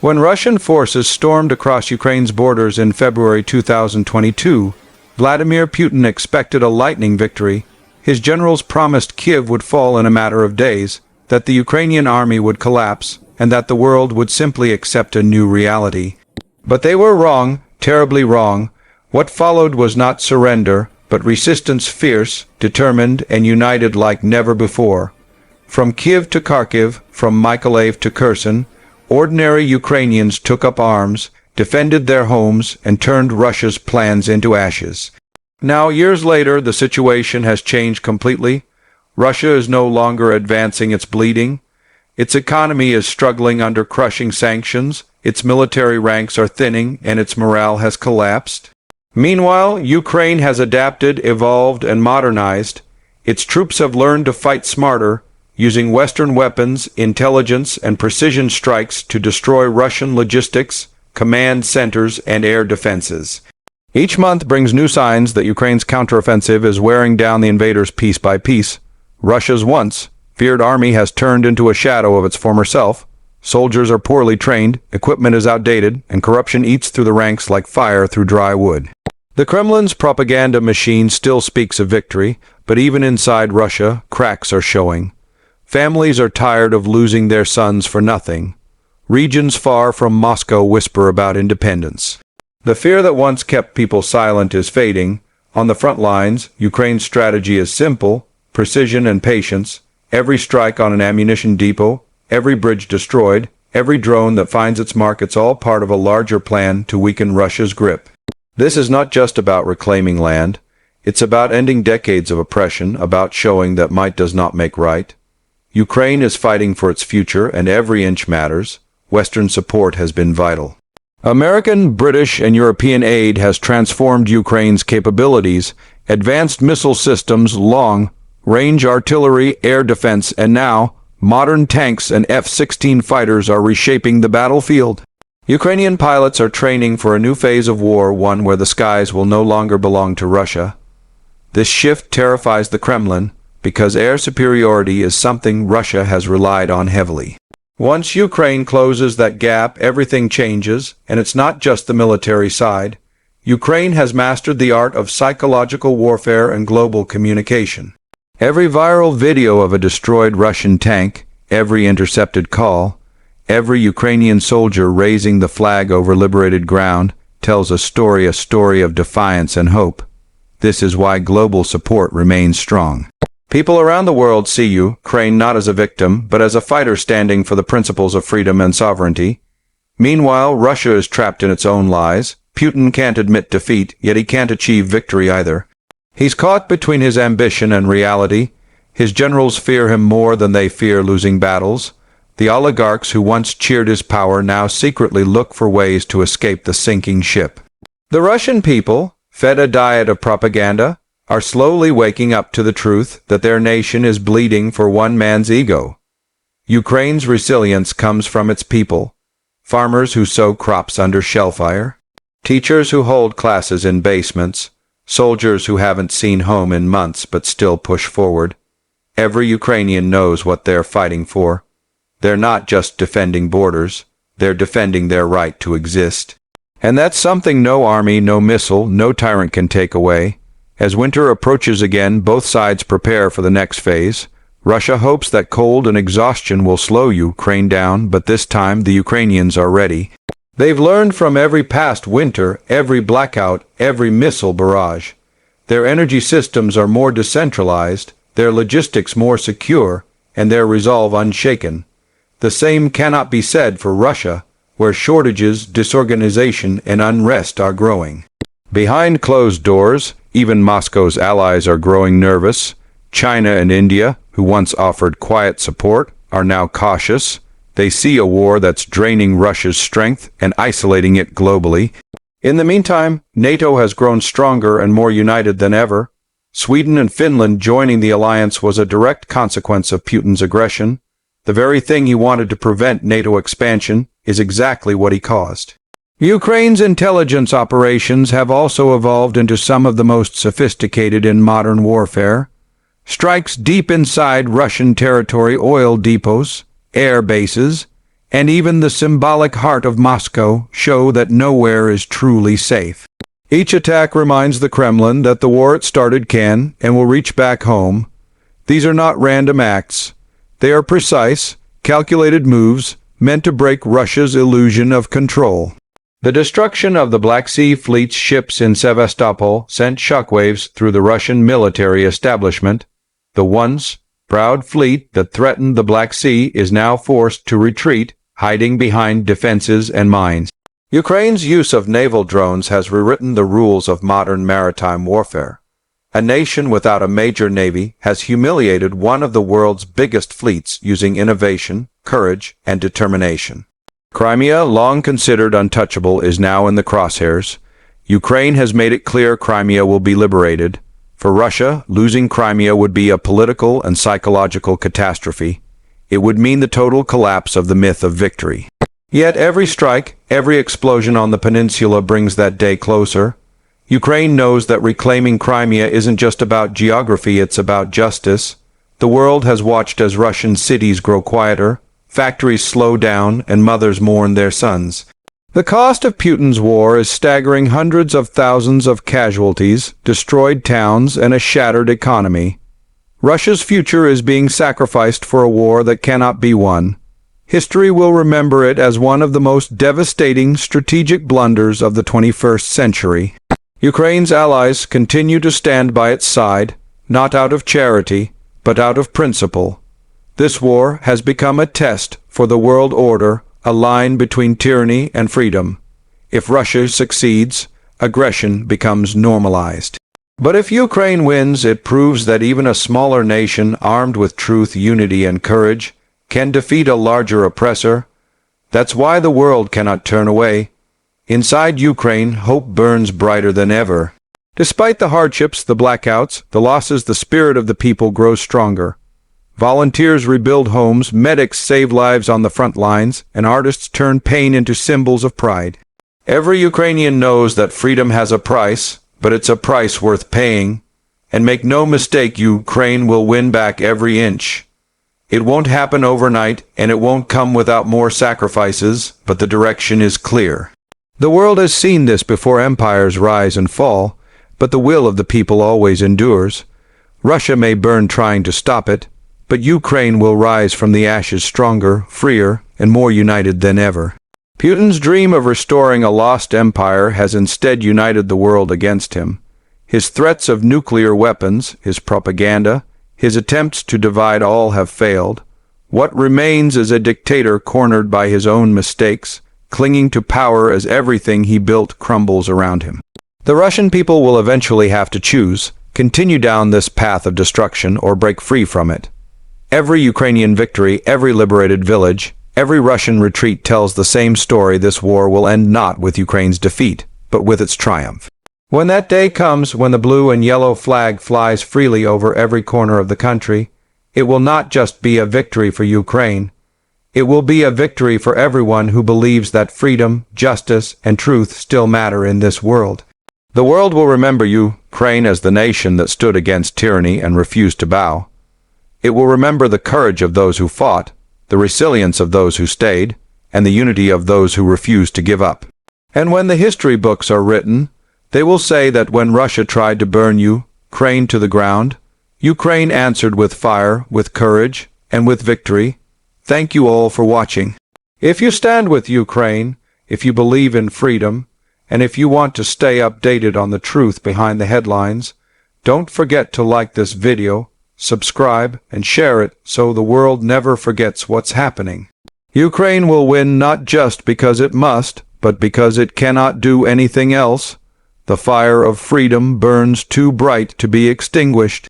When Russian forces stormed across Ukraine's borders in February 2022, Vladimir Putin expected a lightning victory. His generals promised Kyiv would fall in a matter of days, that the Ukrainian army would collapse, and that the world would simply accept a new reality. But they were wrong, terribly wrong. What followed was not surrender, but resistance, fierce, determined, and united like never before. From Kyiv to Kharkiv, from Mykolaiv to Kherson, ordinary Ukrainians took up arms, defended their homes, and turned Russia's plans into ashes. Now, years later, the situation has changed completely. Russia is no longer advancing its bleeding. Its economy is struggling under crushing sanctions, its military ranks are thinning, and its morale has collapsed. Meanwhile, Ukraine has adapted, evolved, and modernized. Its troops have learned to fight smarter, using Western weapons, intelligence, and precision strikes to destroy Russian logistics, command centers, and air defenses. Each month brings new signs that Ukraine's counteroffensive is wearing down the invaders piece by piece. Russia's once feared army has turned into a shadow of its former self. Soldiers are poorly trained, equipment is outdated, and corruption eats through the ranks like fire through dry wood. The Kremlin's propaganda machine still speaks of victory, but even inside Russia, cracks are showing. Families are tired of losing their sons for nothing. Regions far from Moscow whisper about independence. The fear that once kept people silent is fading. On the front lines, Ukraine's strategy is simple: precision and patience. Every strike on an ammunition depot, every bridge destroyed, every drone that finds its mark, it's all part of a larger plan to weaken Russia's grip. This is not just about reclaiming land. It's about ending decades of oppression, about showing that might does not make right. Ukraine is fighting for its future, and every inch matters. Western support has been vital. American, British, and European aid has transformed Ukraine's capabilities. Advanced missile systems, long-range artillery, air defense, and now, modern tanks and F-16 fighters are reshaping the battlefield. Ukrainian pilots are training for a new phase of war, one where the skies will no longer belong to Russia. This shift terrifies the Kremlin, because air superiority is something Russia has relied on heavily. Once Ukraine closes that gap, everything changes, and it's not just the military side. Ukraine has mastered the art of psychological warfare and global communication. Every viral video of a destroyed Russian tank, every intercepted call, every Ukrainian soldier raising the flag over liberated ground tells a story of defiance and hope. This is why global support remains strong. People around the world see Ukraine not as a victim, but as a fighter standing for the principles of freedom and sovereignty. Meanwhile, Russia is trapped in its own lies. Putin can't admit defeat, yet he can't achieve victory either. He's caught between his ambition and reality. His generals fear him more than they fear losing battles. The oligarchs who once cheered his power now secretly look for ways to escape the sinking ship. The Russian people, fed a diet of propaganda, are slowly waking up to the truth that their nation is bleeding for one man's ego. Ukraine's resilience comes from its people: farmers who sow crops under shellfire, teachers who hold classes in basements, soldiers who haven't seen home in months but still push forward. Every Ukrainian knows what they're fighting for. They're not just defending borders, they're defending their right to exist. And that's something no army, no missile, no tyrant can take away. As winter approaches again, both sides prepare for the next phase. Russia hopes that cold and exhaustion will slow Ukraine down, but this time the Ukrainians are ready. They've learned from every past winter, every blackout, every missile barrage. Their energy systems are more decentralized, their logistics more secure, and their resolve unshaken. The same cannot be said for Russia, where shortages, disorganization, and unrest are growing. Behind closed doors, even Moscow's allies are growing nervous. China and India, who once offered quiet support, are now cautious. They see a war that's draining Russia's strength and isolating it globally. In the meantime, NATO has grown stronger and more united than ever. Sweden and Finland joining the alliance was a direct consequence of Putin's aggression. The very thing he wanted to prevent NATO expansion is exactly what he caused. Ukraine's intelligence operations have also evolved into some of the most sophisticated in modern warfare. Strikes deep inside Russian territory, oil depots, air bases, and even the symbolic heart of Moscow show that nowhere is truly safe. Each attack reminds the Kremlin that the war it started can and will reach back home. These are not random acts. They are precise, calculated moves meant to break Russia's illusion of control. The destruction of the Black Sea Fleet's ships in Sevastopol sent shockwaves through the Russian military establishment. The once proud fleet that threatened the Black Sea is now forced to retreat, hiding behind defenses and mines. Ukraine's use of naval drones has rewritten the rules of modern maritime warfare. A nation without a major navy has humiliated one of the world's biggest fleets using innovation, courage, and determination. Crimea, long considered untouchable, is now in the crosshairs. Ukraine has made it clear Crimea will be liberated. For Russia, losing Crimea would be a political and psychological catastrophe. It would mean the total collapse of the myth of victory. Yet every strike, every explosion on the peninsula brings that day closer. Ukraine knows that reclaiming Crimea isn't just about geography, it's about justice. The world has watched as Russian cities grow quieter, factories slow down, and mothers mourn their sons. The cost of Putin's war is staggering: hundreds of thousands of casualties, destroyed towns, and a shattered economy. Russia's future is being sacrificed for a war that cannot be won. History will remember it as one of the most devastating strategic blunders of the 21st century. Ukraine's allies continue to stand by its side, not out of charity, but out of principle. This war has become a test for the world order, a line between tyranny and freedom. If Russia succeeds, aggression becomes normalized. But if Ukraine wins, it proves that even a smaller nation armed with truth, unity, and courage can defeat a larger oppressor. That's why the world cannot turn away. Inside Ukraine, hope burns brighter than ever. Despite the hardships, the blackouts, the losses, the spirit of the people grows stronger. Volunteers rebuild homes, medics save lives on the front lines, and artists turn pain into symbols of pride. Every Ukrainian knows that freedom has a price, but it's a price worth paying. And make no mistake, Ukraine will win back every inch. It won't happen overnight, and it won't come without more sacrifices, but the direction is clear. The world has seen this before. Empires rise and fall, but the will of the people always endures. Russia may burn trying to stop it, but Ukraine will rise from the ashes stronger, freer, and more united than ever. Putin's dream of restoring a lost empire has instead united the world against him. His threats of nuclear weapons, his propaganda, his attempts to divide all have failed. What remains is a dictator cornered by his own mistakes, clinging to power as everything he built crumbles around him. The Russian people will eventually have to choose: continue down this path of destruction or break free from it. Every Ukrainian victory, every liberated village, every Russian retreat tells the same story. This war will end not with Ukraine's defeat, but with its triumph. When that day comes, when the blue and yellow flag flies freely over every corner of the country, it will not just be a victory for Ukraine. It will be a victory for everyone who believes that freedom, justice, and truth still matter in this world. The world will remember Ukraine as the nation that stood against tyranny and refused to bow. It will remember the courage of those who fought, the resilience of those who stayed, and the unity of those who refused to give up. And when the history books are written, they will say that when Russia tried to burn Ukraine to the ground, Ukraine answered with fire, with courage, and with victory. Thank you all for watching. If you stand with Ukraine, if you believe in freedom, and if you want to stay updated on the truth behind the headlines, don't forget to like this video, subscribe, and share it so the world never forgets what's happening. Ukraine will win not just because it must, but because it cannot do anything else. The fire of freedom burns too bright to be extinguished.